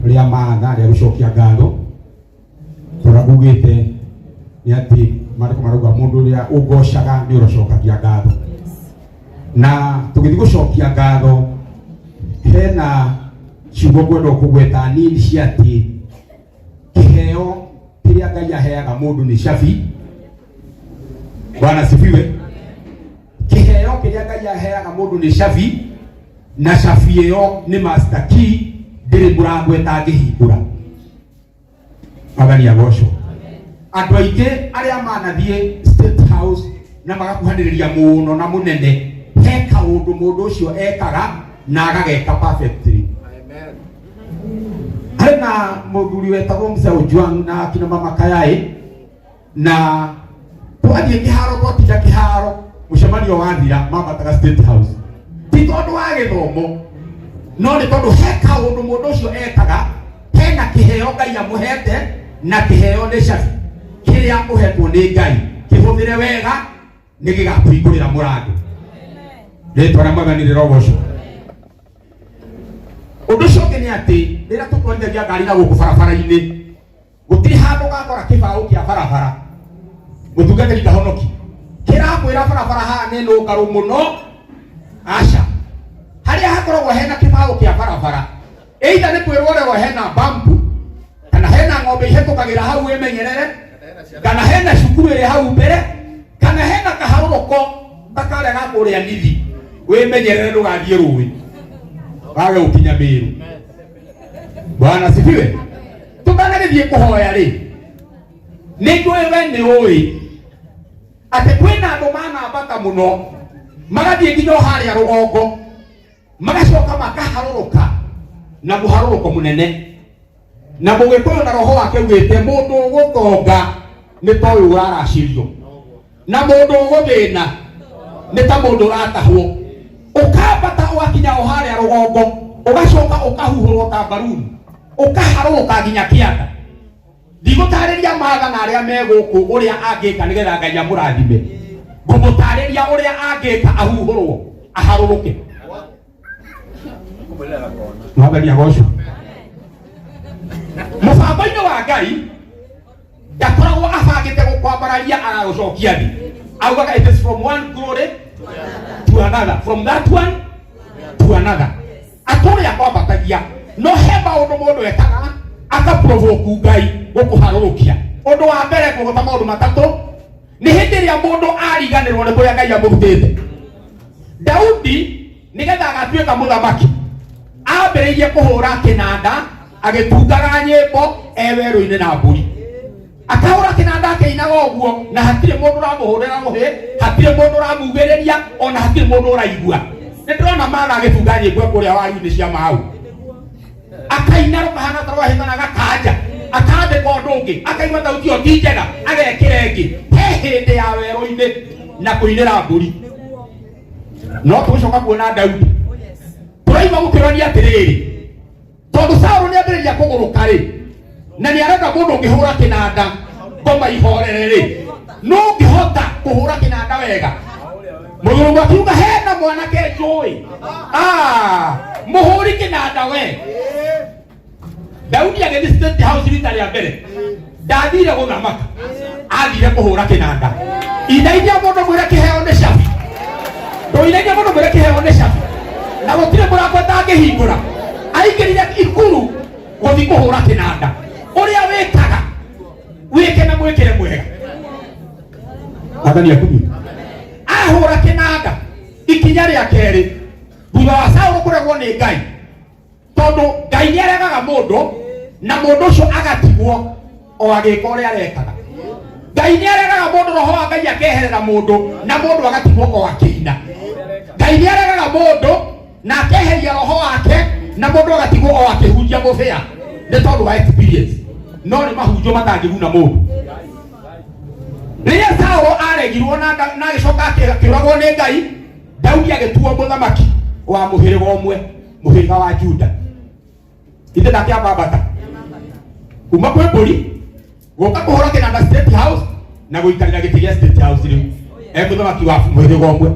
ria maana ria gucokia ngatho turabugite ni ati mariko maruga mundu ria ugocaga ni urocokagia ngatho na tugithi gucokia ngatho hena ciugo gwenda kugweta nini cia ati kiheo kiria Ngai aheaga mundu ni cabi. Bwana sifiwe. Kiheo kiria Ngai aheaga mundu ni cabi na cabi iyo ni master key ndiri murango etangihingura. Magani agocwo. Andu aingi aria manathie State House na magakuhaniriria muno na munene he kaundu mundu ucio ekaga na agageka perfectly. Amen. Hena muthuri wetagwo Mzee Ojwang na kina mama Kayai na twathie kiharo gotija kiharo mucemanio wathira mambataga State House ti tondu wa githomo no ni tondu he kaundu mundu ucio ekaga hena kiheo Ngai amuhete na kiheo ni cabi kiria uhetwo ni Ngai kihuthire wega ni gigakuingurira murango. Ritwa na magani rirogoco. Undu ucio ni ati rira tukwonjagia ngari na guku barabara-ini gutiri handu gakora kibao kia barabara mutungatiri kahonoki kirakwira barabara haha ni nungaru muno aca haria hakoragwo hena kibao kia barabara either ni kwirorerwo hena bump kana hena ng'ombe ihitukagira hau imenyerere kana hena cukuru iri hau mbere kana hena kaharuroko takare gakuria nithi wimenyerere ndugathie rui wage ukinya Meru. Bwana sifiwe. Tutanagithie kuhoya ri ningwe we ni ui ati kwina andu manambata muno magathie nginya haria rugongo magacoka makaharuruka na muharuruko munene na mugikuyu na roho wake wite mundu ugutonga ni toyu uraracirio na mundu uguthina ni ta mundu uratahwo ukambata ugakinya haria rugongo ugacoka ukahuhurwo ta baruni ukaharuruka nginya kianda ndigutariria maathana aria meguku uria angika nigetha Ngai amurathime ngumutariria uria angika ahuhurwo aharuruke. Mwabani agocwo. Mubango-ini wa Ngai ndakoragwo abangite gukwambararia aragucokia thi augaga it is from one glory to another, from that one to another. Aturia kwambatagia no he maundu mundu ekaga akaprovoke Ngai gukuharurukia. Undu wa mbere kuguta maundu matatu ni hindi ria mundu ariganirwo ni kuria Ngai amurutite. Daudi nigetha agatuika muthamaki ambiriirie kuhura kinanda agitungaga nyimbo eweru-ini na mburi akahura kinanda akeinaga uguo na hatire mundu uramuhurira muhi hatire mundu uramugiriria ona hatire mundu uraigua. Ndirona mana agitunga nyimbo kuria waru-ini cia mau akaina rukahana tarwa hitana gakanja akandika undu ungi akaigua thauti yo ti njega agekira ingi he hindi ya weru-ini na kuinira mburi. No tucoka kuona Daudi turaima gukironia atiriri tondu Saulu ni ambiriria kuguruka ri na ni arenda mundu ngihura kinanda ngoma ihorere ri no ngihota kuhura kinanda wega Mulungu akiuga hena mwanake njui muhuri kinanda we. Daudi agethi State House rita ria mbere ndathire guthamaka athire kuhura kinanda inainia mundu mwira kiheo ni cabi ndoinainia mundu mwira kiheo ni cabi na gutire murango atangihingura aingirire ikuru guthi kuhura kinanda uria wikaga wike na mwikire mwega. Athani akumi ahura kinanda ikinya ria keri thutha wa Saulu kuregwo ni Ngai tondu Ngai ni aregaga mundu na mundu ucio agatigwo o agika uria arekaga. Ngai ni aregaga mundu roho wa Ngai akeherera mundu na mundu agatigwo o akiina. Ngai ni aregaga mundu na akeheria roho wake na mundu agatigwo o akihunjia mubia ni tondu wa experience no ni mahunjo matangiguna mundu. Riria Saulu aregirwo na agicoka akiragwo ni Ngai Daudi agituo muthamaki wa muhiriga umwe muhiriga wa Juda ithe ndakiambata kuma kwe mburi guka kuhura kinanda State House na guikarira giti gia State House riu muthamaki wa muhiriga umwe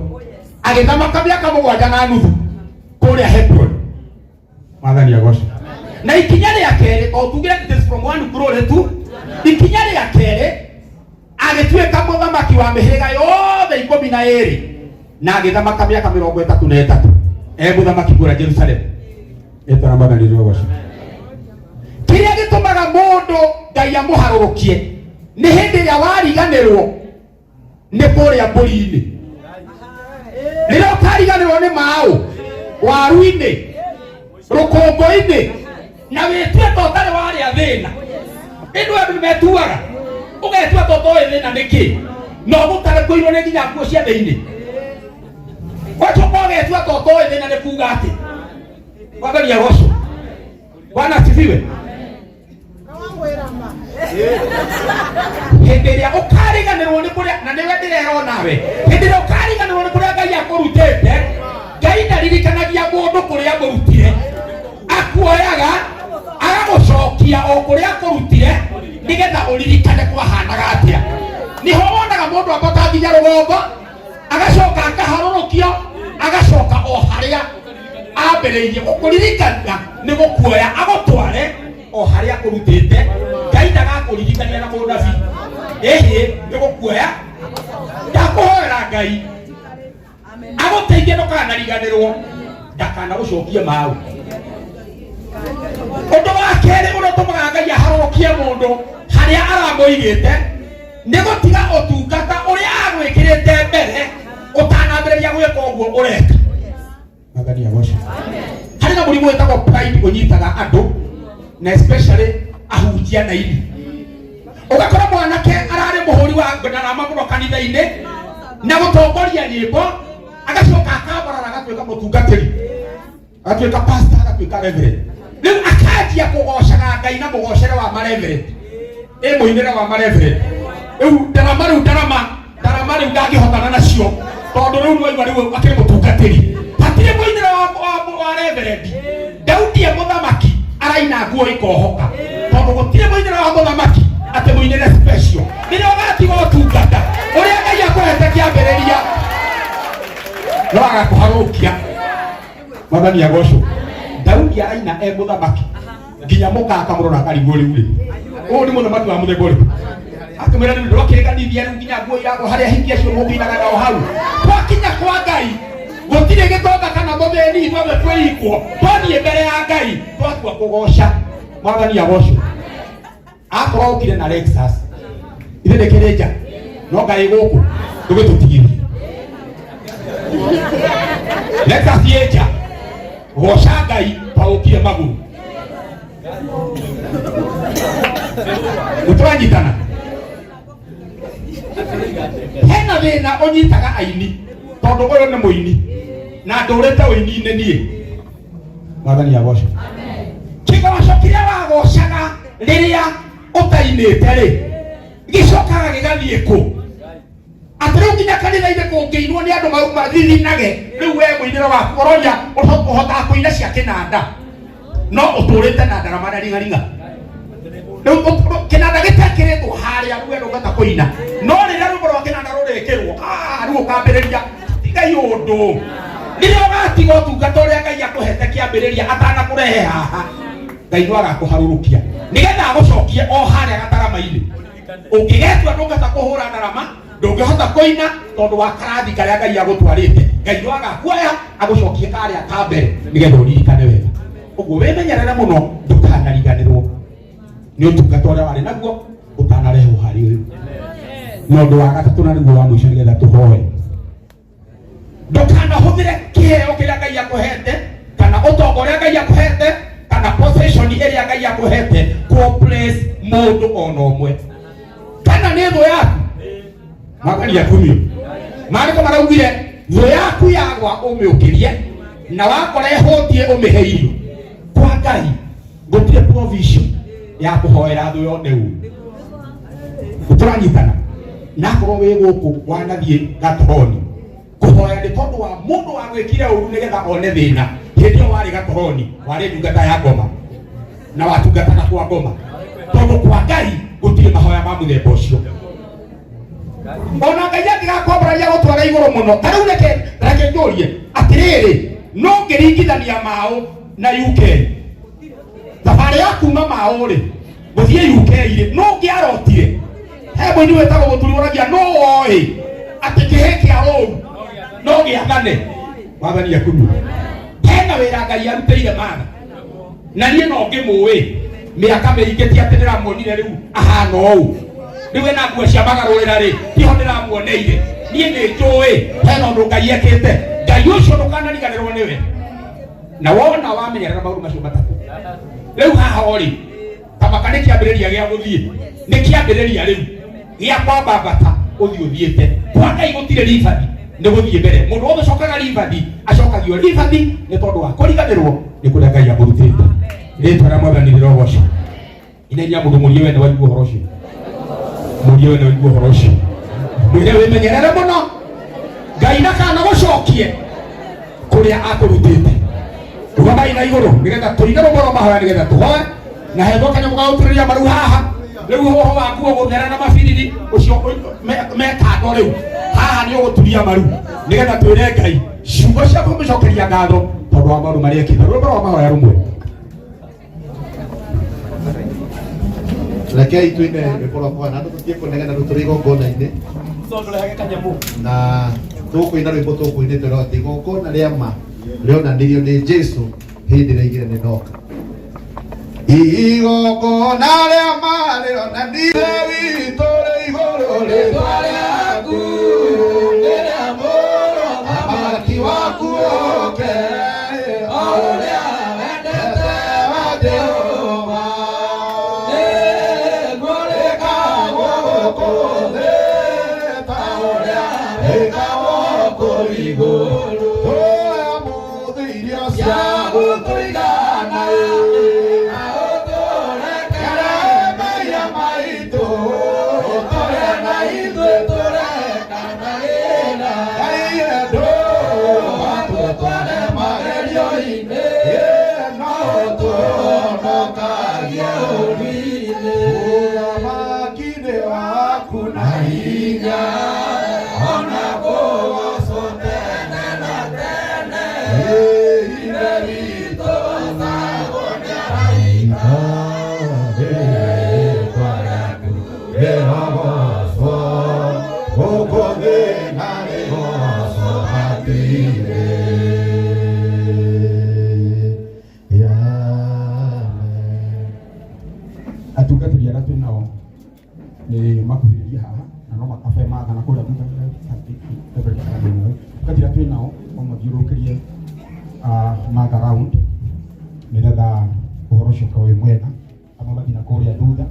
agithamaka miaka 7 na nuthu kuria Hebron. Mwathani agocwo. na ikinya rĩa kerĩ o tugire this from one glory to ikinya rĩa kerĩ agĩtuĩka mũthamaki wa mĩhĩrĩga yothe 12 na agĩthamaka mĩaka 33 mũthamaki kũrĩa Jerusalem. Etana bana ndio goco kĩrĩa gĩtũmaga mũndũ Ngai amũharũrũkie nĩ hĩndĩ ĩrĩa wariganĩrwo nĩ kũrĩa mbũri-inĩ. Rĩrĩa ũkariganĩrwo nĩ maũ waru-inĩ rũkũngũ-inĩ na wĩtue to ũtarĩ warĩa thĩna. Ĩndũ andũ nĩmetuaga ũgetua to ũtoĩ thĩna nĩkĩ no gũtarekũirwo nĩ nginya nguo cia thĩinĩ. Wachoka ũgetua to ũtoĩ thĩna nĩ kuuga atĩ wagaria goco. Bwana asifiwe. Hĩndĩ ĩrĩa ũkariganĩrwo nĩ kũrĩa na nĩwe ndĩrero nawe hĩndĩ ĩrĩa ũkariganĩrwo nĩ kũrĩa Ngai akũrutĩte Ngai ndaririkanagia mũndũ kũrĩa amũrutire akuoyaga agagũcokia o kũrĩa akũrutire nĩgetha ũririkane kwahanaga atĩa. Nĩho wonaga mũndũ ambata nginya rũgongo agacoka akaharũrũkio agacoka o harĩa ambĩrĩirie gũkũririkania nĩ gũkuoya agũtware o harĩa akũrutĩte. Ngai ndagakũririkania na mũnabii nĩ gũkuoya ndakũhoera Ngai agũteithie ndũkanariganĩrwo ndakanagũcokie maũ. Ũndũ wa kerĩ ũrĩa ũtũmaga Ngai aharũrũkie mũndũ harĩa aramũigĩte nĩ gũtiga ũtungata ũrĩa agwĩkĩrĩte mbere ũtanambĩrĩria gwĩka ũguo ũreka. Magania goco. Harĩ na mũrimũ wĩtagwo pride ũnyitaga andũ na especially ahunjia na ini. Ũgakora mwanake ararĩ mũhũri wa ndarama mũno kanitha-inĩ na gũtongoria nyĩmbo agacoka akabarara agatuĩka mũtungatĩri agatuĩka pastor agatuĩka reverend. Rĩu akanjia kũgocaga Ngai na mũgocere wa mareverend mũinĩre wa mareverend. Rĩu ndarama rĩu ndangĩhotana nacio tondũ rĩu nĩwaigua rĩu akĩrĩ mũtungatĩri. Hatirĩ mũinĩre wa reverend. Daudi mũthamaki araina nguo ikohoka tondũ gũtirĩ mũinĩre wa mũthamaki atĩ mũinĩre special. Rĩrĩa ũgatiga ũtungata ũrĩa Ngai akũhete kĩambĩrĩria no agakũharũkia. Mwathani agocwo. Daudi araina mũthamaki nginya mũkaka mũrona karigũ rĩu rĩ. Ũũ nĩ mũthamaki wa mũthemba ũrĩkũ? Akĩmwĩra nĩ ndũkĩrĩkanithia rĩu nginya nguo iragwo harĩa hingia cio mũkĩinaga nao hau. Twakinya kwa Ngai gũtirĩ gĩtonga kana mũthĩni ithuothe twĩikwo twathiĩ mbere ya Ngai twatua kũgoca. Mwathani agocwo. Akorwo ũkire na Lexus ithe ndĩkĩrĩ nja no Ngai gũkũ ndũgĩtũtigithie. Lexus yĩ nja goca Ngai paũkie magũrũ. Nĩtũranyitana. Hena thĩna ũnyitaga aini tondũ ũyũ nĩ mũini na ndũrĩte ũini-inĩ niĩ. Mwathani agocwo. Kĩgoco kĩrĩa wagocaga rĩrĩa ũtainĩte rĩ gĩcokaga gĩgathiĩ kũ? Atĩ rĩu nginya kanitha-inĩ kũngĩinwo nĩ andũ mauma thirinage rĩu we mũinĩre waku ũroria ũhotaga kũina cia kĩnanda no ũtũrĩte na ndarama na ringaringa. Rĩu kĩnanda gĩtekĩrĩtwo harĩa rĩu wenda ũgata kũina no rĩrĩa rũmbo rwa kĩnanda rũrĩkĩrwo rĩu ũkambĩrĩria tigai ũndũ. Rĩrĩa ũgatiga ũtungata ũrĩa Ngai akũhete kĩambĩrĩria atanakũrehe haha Ngai no agakũharũrũkia nĩgetha agũcokie o harĩa gatarama-inĩ. Ũngĩgetua ndũngĩhota kũhũra ndarama ndũngĩhota kũina tondũ wa karathi karĩa Ngai agũtwarĩte. Ngai no agakuoya agũcokie karĩa ka mbere nĩgetha ũririkane wega. Ũguo wĩmenyerere mũno ndũkanariganĩrwo nĩ ũtungata ũrĩa warĩ naguo ũtanarehwo harĩ ũyũ. Na ũndũ wa gatatũ na nĩguo wa mũico nĩgetha tũhoe. Ndũkanahũthĩre kĩheo kĩrĩa Ngai akũhete kana ũtonga ũrĩa Ngai akũhete kana possession ĩrĩa Ngai akũhete kũ-place mũndũ ona ũmwe. Kana nĩ thũ yaku. Mwathani akumio. Maandĩko maraugire thũ yaku yagwa ũmĩũkĩrie na wakora ĩhũtie ũmĩhe irio. Kwa Ngai gũtirĩ provision ya kũhoera thũ yothe ũũ. Tũranyitana. Nakorwo wĩ gũkũ wanathiĩ gatoroni kũhoya nĩ tondũ wa mũndũ wa gwĩkire ũru nĩgetha one thĩna. Hĩndĩ ĩyo warĩ gatoroni warĩ ndungata ya ngoma na watungataga kwa ngoma tondũ kwa Ngai gũtirĩ mahoya ma mũthemba ũcio. Ona Ngai angĩgakwambararia gũtwara igũrũ mũno ta rĩu reke njũrie atĩrĩrĩ no ngĩringithania maũ na UK thabari ya kuma maore muthie UK no ngiarotire hebo ni wetagwo guturiuragia no oi ati kiheke aro no giagane wathani akunu tena wira Ngai arutire mana na nie no ngimuwi miaka miingi ti ati ndiramuonire riu ahana ou niwe na nguo cia magarurira ri tiho ndiramuoneire nie ni njui hena undu Ngai ekite Ngai ucio ndukanariganirwo niwe na wona wamenyerera maundu macio matatu riu haha ori kamaka ni kiambiriria gia guthie ni kiambiriria riu gia kwamba bata uthie uthiete kwa Ngai gutire ribadi ni guthie mbere mundu wothe cokaga ribadi acokagio ribadi ni tondu wa kuriganirwo ni kuria Ngai amurutite ritwa ria mwathani rirogoco inenya mundu murie we ni waigua horo ucio murie we ni waigua horo ucio mwire wimenyerere muno Ngai ndakana gucokie kuria akurutite rugamai na iguru nigetha tuige rugoro mahoya nigetha tuhoe na hetho kanyamu ga gutiriria maru haha riu hoho waku uguthera na mabiriri ucio mekando riu haha ni uguturia maru nigetha twire Ngai ciugo cia kumucokeria ngatho tondu wa maundu maria ekite rugoro wa mahoya rumwe rekei tuine rwimbo rwakwa na tutie kunegena ruturi igongona-ini na tukuina rwimbo tukuinite rwati igongona ria ma rionanirio ni Jesu hindi ria igire ninoka igongona ria ma rionanirio witũ rĩ igũrũ rĩtwa rĩaku rĩrĩa mũro thamaki waku ũke o ũrĩa wendete wa Jehova nĩguo rĩkagwo gũkũ thĩ ta ũrĩa rĩkagwo kũu igũrũ tũrĩa mũthĩ irio cia gũtũigana atungatiri aria twi nao ni makuhiriria haha na no makabe matha na kuria thutha atungatiri aria twi nao no mathiurukirie matha round nigetha uhoro ucio ukawe mwega amwe mathi na kuria thutha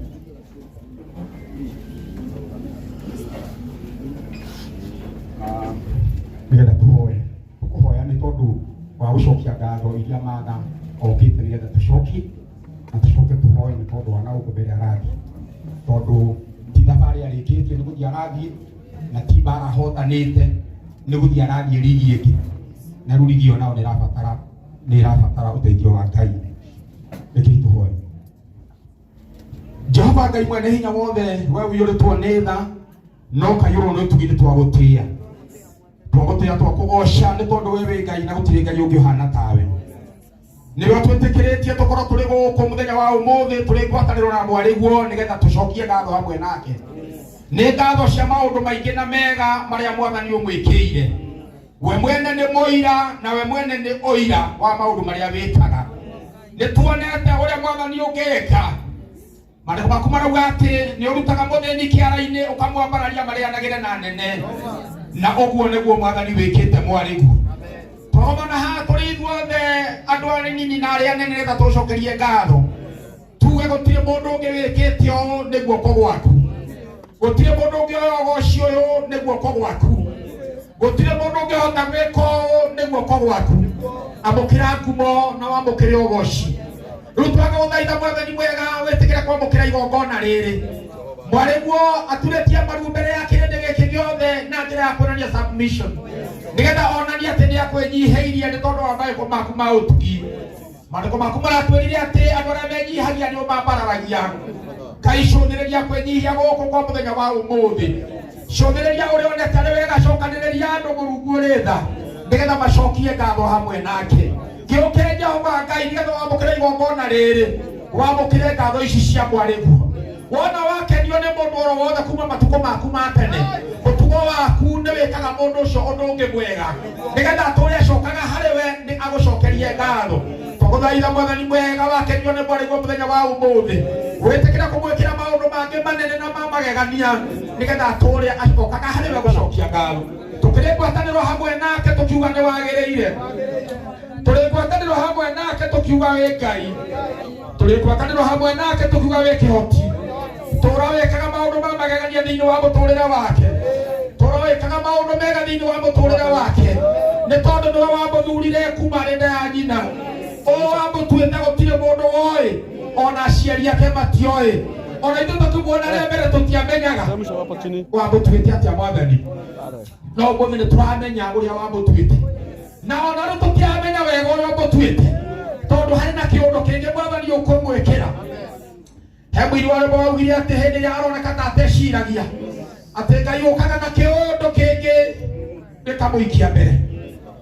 nigetha tuhoe tukuhoya ni tondu wa gucokia ngatho iria matha okite nigetha tucokie na tucoke tuhoe ni tondu wa nauko mbere arathi tondu ti thabari arikitie ni guthie arathi na ti bara hotanite ni guthie arathi rigi iki na rigi onao ni irabatara uteithio wa Ngai reke tuhoe Jehova Ngai mwene hinya wothe we wiyuritwo ni tha no kayuro no tugire twa gutia twagotea twakugoca ni tondu wewe Ngai na gutire Ngai ungi uhana tawe niwe twitikiretie tukorwo turi guku muthenya wa umuthi turi ngwataniro na mwariguo nigetha tucokie ngatho hamwe nake ni ngatho cia maundu maingi na mega maria mwathani umwikiire we mwene ni muira na we mwene ni oira wa maundu maria wikaga ni tuonete uria mwathani ungika mariko maku marauga ati ni urutaga muthini kiara-ini ukamwambararia marianagire na nene na uguo niguo mwathani wikite mwariguo togomana haha turi ithuothe andu aria nini na aria nene nigetha tucokerie ngatho tuge gutire mundu ungi wikite uu ni guoko gwaku gutire mundu ungi ugoci uyu ni guoko gwaku gutire mundu ungi hota gwika uu ni guoko gwaku amukira ngumo na wamukire ugoci riu twaga guthaitha mwathani mwega witikire kwamukira igongona riri mwariguo aturetie maru mbere ya kirindi giki giothe na njira ya kuonania submission nigetha onania ati ni akwinyihiirie ni tondu wa maiko maku ma utugi mariko maku maratwirire ati andu aria menyihagia nio mambararagia Ngai cuthiriria kwinyihia guku kwa muthenya wa umuthi cuthiriria uria onete ari wega cokaniriria andu murungu uri tha nigetha macokie ngatho hamwe nake giukire Jehova Ngai nigetha wamukire igongona riri wamukire ngatho ici cia mwarĩguo. Wona wakenio nĩ mũndũ oro wothe kuma matukũ maku ma tene, mũtugo waku nĩ wĩkaga mũndũ ũcio ũndũ ũngĩ mwega, nĩgetha atũre acokaga harĩ we nĩ agũcokerie ngatho. Twagũthaitha Mwathani mwega, wakenio nĩ mwarĩguo mũthenya wa ũmũthĩ, wĩtĩkĩra kũmwĩkĩra maũndũ mangĩ manene na ma magegania, nĩgetha atũre acokaga harĩ we gũcokia ngatho. Tũkĩrĩ ngwatanĩro hamwe nake tũkiuga nĩ wagĩrĩire, tũrĩ ngwatanĩro hamwe nake tũkiuga wĩ Ngai, tũrĩ ngwatanĩro hamwe nake tũkiuga wĩ kĩhoti. Tũra wĩkaga maũndũ ma magegania thĩinĩ wa mũtũrĩre wake, tũra wĩkaga maũndũ mega thĩinĩ wa mũtũrĩre wake, nĩ tondũ nĩwe wamũthurire kuma arĩ nda ya nyina. Wamũtuĩte gũtirĩ mũndũ woĩ, ona aciari ake matioĩ, ona ithuĩ tũkĩmuona rĩa mbere tũtiamenyaga. Wamũtuĩte atĩa Mwathani? No ũmũthĩ nĩ tũramenya ũrĩa wamũtuĩte, na ona rĩu tũtiramenya wega ũrĩa wamũtuĩte, tondũ harĩ na kĩũndũ kĩngĩ Mwathani ũkũmwĩkĩra. He mũini wa rwĩmbo waugire atĩ hĩndĩ ĩrĩa aroneka ta ateciragia atĩ Ngai ũkaga na kĩũndũ kĩngĩ gĩkamũikia mbere.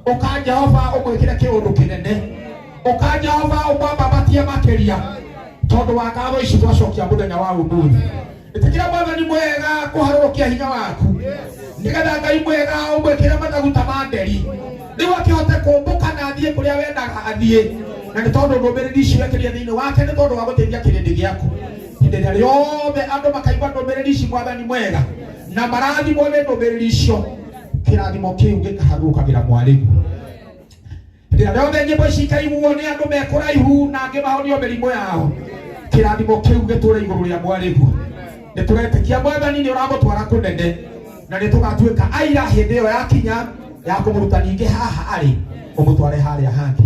Ũka Jehova ũmwĩkĩre kĩũndũ kĩnene, ũka Jehova ũmwambabatie makĩria, tondũ wa ngatho ici twacokia mũthenya wa ũmũthĩ. Ĩtĩkĩra Mwathani mwega kũharũrũkia hinya waku, nĩgetha Ngai mwega ũmwĩkĩre mathaguta ma nderi, nĩguo akĩhote kũmbũka na athiĩ kũrĩa wendaga athiĩ. Na nĩ tondũ ndũmĩrĩri icio wekĩrire thĩinĩ wake, nĩ tondũ wa gũteithia kĩrĩndĩ gĩaku. Hĩndĩ ĩrĩa rĩothe andũ makaigua ndũmĩrĩri ici Mwathani mwega, na marathimwo nĩ ndũmĩrĩri icio, kĩrathimo kĩu gĩkaharũrũkagĩra mwarĩguo. Hĩndĩ ĩrĩa rĩothe nyĩmbo ici ikaiguo nĩ andũ me kũraihu na angĩ mahonio mĩrimũ yao, kĩrathimo kĩu gĩtũũre igũrũ rĩa mwarĩguo. Nĩ tũretĩkia Mwathani nĩ ũramũtwara kũnene, na nĩ tũgatuĩka aira hĩndĩ ĩyo yakinya ya kũmũruta ningĩ haha arĩ, ũmũtware harĩa hangĩ.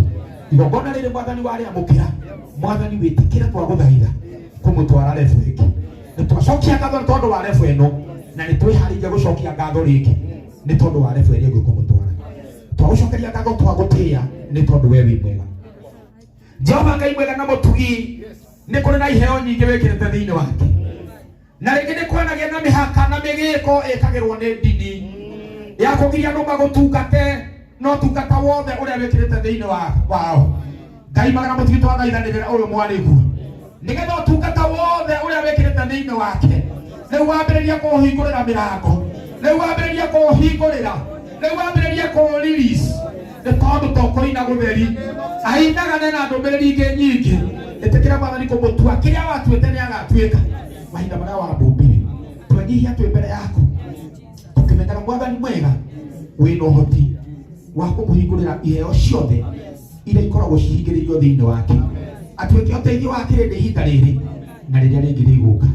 Igongona rĩrĩ Mwathani warĩamũkĩra, Mwathani wĩtĩkĩre twagũthaitha kũmũtwara rebu ĩngĩ. Nĩ twacokia ngatho nĩ tondũ wa rebu ĩno, na nĩ twĩharĩirie gũcokia ngatho rĩngĩ nĩ tondũ wa rebu ĩrĩa ĩngĩ kũmũtwara. Twagũcokeria ngatho twagũtĩĩa nĩ tondũ we wĩ mwega. Jehova Ngai mwega na mũtugi, nĩ kũrĩ na iheo nyingĩ wĩkĩrĩte thĩinĩ wake, na rĩngĩ nĩ kwanagia na mĩhaka na mĩgĩko ĩkagĩrwo nĩ ndini ya kũgiria andũ magũtungate, no tungata wothe ũrĩa wĩkĩrĩte thĩinĩ wao. Ngai magana mũtugi twathaithanĩrĩra ũyũ mwarĩguo, nĩgetha ũtungata wothe ũrĩa wĩkĩrĩte thĩinĩ wake, rĩu wambĩrĩria kũũhingũrĩra mĩrango, rĩu wambĩrĩria kũũhingũrĩra, rĩu wambĩrĩria kũũ-release, nĩ tondũ tokũina gũtheri ainagane na ndũmĩrĩri ingĩ nyingĩ. Ĩtĩkĩra Mwathani kũmũtua kĩrĩa watuĩte nĩ agatuĩka mahinda marĩa wambũmbire. Twanyihia twĩ mbere yaku, tũkĩmenyaga Mwathani mwega wĩna ũhoti wa kũmũhingũrĩra iheo ciothe iria ikoragwo cihingĩrĩirio thĩinĩ wake, atuĩke ũteithio wa kĩrĩndĩ ihinda rĩrĩ na rĩrĩa rĩngĩ rĩgũka.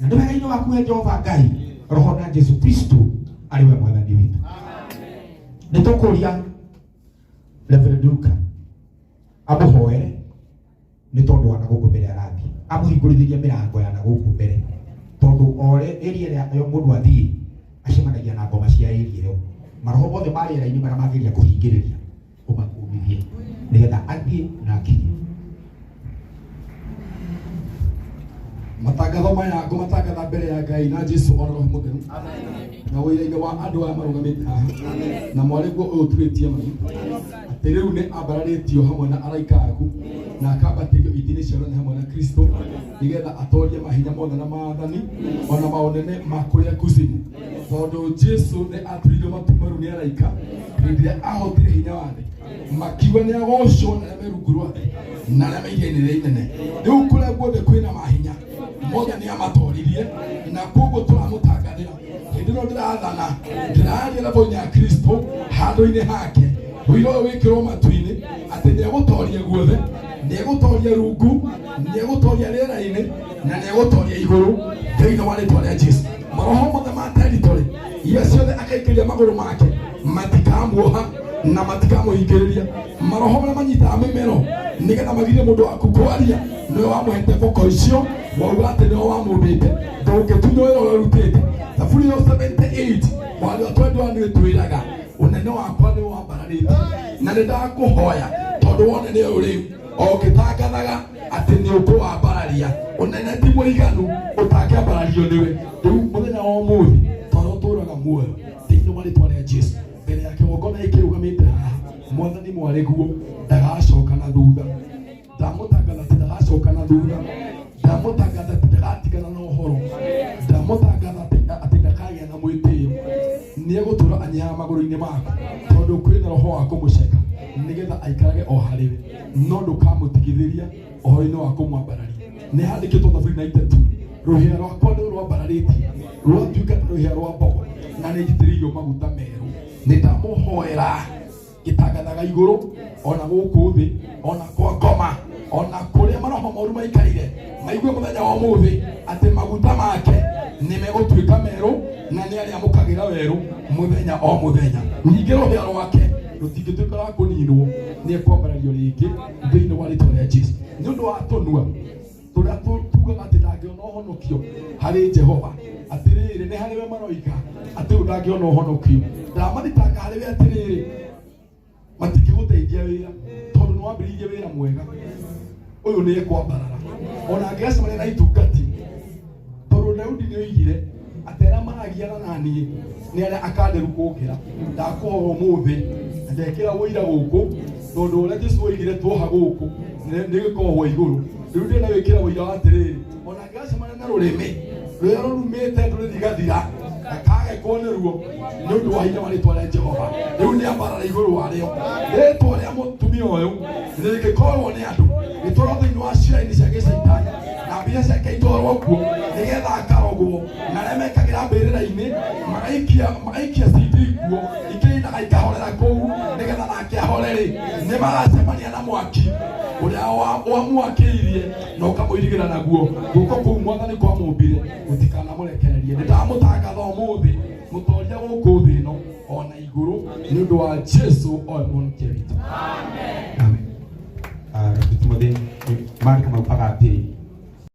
Na nĩ wega-inĩ waku he Jehova Ngai, Roho na Jesu Kristo arĩ we Mwathani witũ. Nĩ tũkũria Reverend Luka amũhoere, nĩ tondũ wa nagũkũ mbere arathiĩ, amũhingũrithĩrie mĩrango ya nagũkũ mbere, tondũ ore area ĩrĩa mũndũ athiĩ acemanagia na ngoma cia area ĩyo. Maroho mothe ma rĩera-inĩ marĩa mangĩria kũhingĩrĩria ũmakumithie, nĩgetha athiĩ na akinye. Matangatho maya ngũmatangatha mbere ya Ngai na Jesu o Roho Mũtheru na ũira-inĩ wa andũ aya marũgamĩte haha, na mwarĩguo ũyũ turĩtie mami atĩ rĩu nĩ ambararĩtio hamwe na araika aku, na akambatĩrio itĩ-inĩ cia ũnene hamwe na Kristo, nĩgetha atorie mahinya mothe na maathani ona maũnene ma kũrĩa kuzimu, tondũ Jesu nĩ aturirio matu maru nĩ araika hĩndĩ ĩrĩa ahotire hinya wa thĩ, makiuga nĩ agocwo na arĩa me rungu rwa thĩ na arĩa me iria-inĩ rĩrĩa inene. Rĩu kũrĩa guothe kwĩna mahinya mothe nĩ amatoririe, na koguo tũramũtangathĩra hĩndĩ ĩno ndĩrathana, ndĩraria na voice ya Kristo handũ-inĩ hake, ũira ũyũ wĩkĩrwo matu-inĩ atĩ nĩ egũtoria guothe, nĩ egũtoria rungu, nĩ egũtoria rĩera-inĩ, na nĩ egũtoria igũrũ thĩinĩ wa rĩĩtwa rĩa Jesu. Maroho mothe ma territory iria ciothe akaingĩria magũrũ make matikamuoha na matikamũhingĩrĩria. Maroho marĩa manyitaga mĩmero nĩgetha magirie mũndũ waku kwaria, nĩwe wamũhete voko icio, wauga atĩ nĩwe wamũmbĩte, ndũngĩtunya wĩra ũrĩa ũrutĩte. Thaburi ya 78 mwarĩ wa 21 nĩtwĩraga ũnene wakwa nĩ wambararĩte, na nĩ ndakũhoya tondũ wonene ũyũ rĩu o ũgĩtangathaga atĩ nĩ ũkũwambararia, ũnene ti mũiganu ũtangĩambarario nĩwe. Rĩu mũthenya wa ũmũthĩ tũtũũraga muoyo thĩinĩ wa rĩĩtwa rĩa Jesu, mbere ya kĩgongona gĩkĩ kĩrũgamĩte haha, Mwathani mwarĩguo ndagacoka na thutha, ndamũtangatha atĩ ndagacoka na thutha ndamutangatha atĩ ndagatigana na ũhoro ndamutangatha atĩ ndakagĩa na mwĩtĩo nĩegũtũra anyihaga magũrũ-inĩ maku tondũ kwĩna roho wa kũmũceka nĩgetha aikarage o harĩwe no ndũkamũtigithĩria ũhoro-inĩ wa kũmwambararia nĩ handĩkĩtwo thaburi-inĩ 92 rũhĩa rwakwa nĩ rwambararĩtie rwatuĩka ta rũhĩa rwa mbogo na nĩ njitĩrĩirio maguta merũ nĩ ndamũhoera gĩtangathaga igũrũ ona gũkũ thĩ ona kwa ngoma ona kũrĩa maroho moru maikarire maigue mũthenya wa ũmũthĩ atĩ maguta make nĩ megũtuĩka merũ na nĩ arĩamũkagĩra werũ mũthenya o mũthenya ningĩ rũhĩa rwake rũtingĩtuĩka rwa kũninwo nĩ ekwambarario rĩngĩ thĩinĩ wa rĩtwa rĩa Jesũ nĩ ũndũ wa tũnua tũrĩa tugaga atĩ ndangĩona ũhonokio harĩ Jehova atĩrĩrĩ nĩ harĩwe maroiga atĩ ndangĩona ũhonokio ndamathitanga harĩwe atĩrĩrĩ matingĩgũteithia wĩra tondũ nĩ wambĩrĩirie wĩra mwega ũyũ nĩ ekwambarara ona angĩgacemania na itungati tondũ Daudi nĩ oigire atĩ arĩa maragiana naniĩ nĩ arĩa akanderu kũngĩra ndakũhoya ũmũthĩ ndekĩra ũira gũkũ tondũ ũrĩa Jesũ oigire tuoha gũkũ nĩ gĩkoragwo igũrũ rĩu ndĩrenda wĩkĩra ũira wa atĩrĩrĩ ona angĩgacemania na rũrĩmĩ rũrĩa rũrumĩte ndũrĩthigathira ndakagekwo nĩruo nĩ ũndũ wa hinya wa rĩtwa rĩa Jehova rĩu nĩ ambarara igũrũ warĩo rĩtwa rĩa mũtumia ũyũ rĩngĩkorwo nĩ andũ gĩtwarwo thĩinĩ wa ciira-inĩ cia gĩcaitani na mbia ciake itwarwo kuo nĩgetha akarogwo na arĩa mekagĩra mbĩrĩra-inĩ magaikia CD kuo ikĩinaga ikahorera kũu nĩgetha nake ahorere nĩ magacemania na mwaki ũrĩa wamwakĩirie na ũkamũirigĩra naguo guoko kũu Mwathani kwa mũmbire gũtikanamũrekererie nĩ ndamũtangatha ũmũthĩ mũtoria gũkũ thĩ ĩno ona igũrũ nĩ ũndũ wa Jesũ o mũhonokia witũ. Amen. Timothy, Mark Maupaga atĩrĩ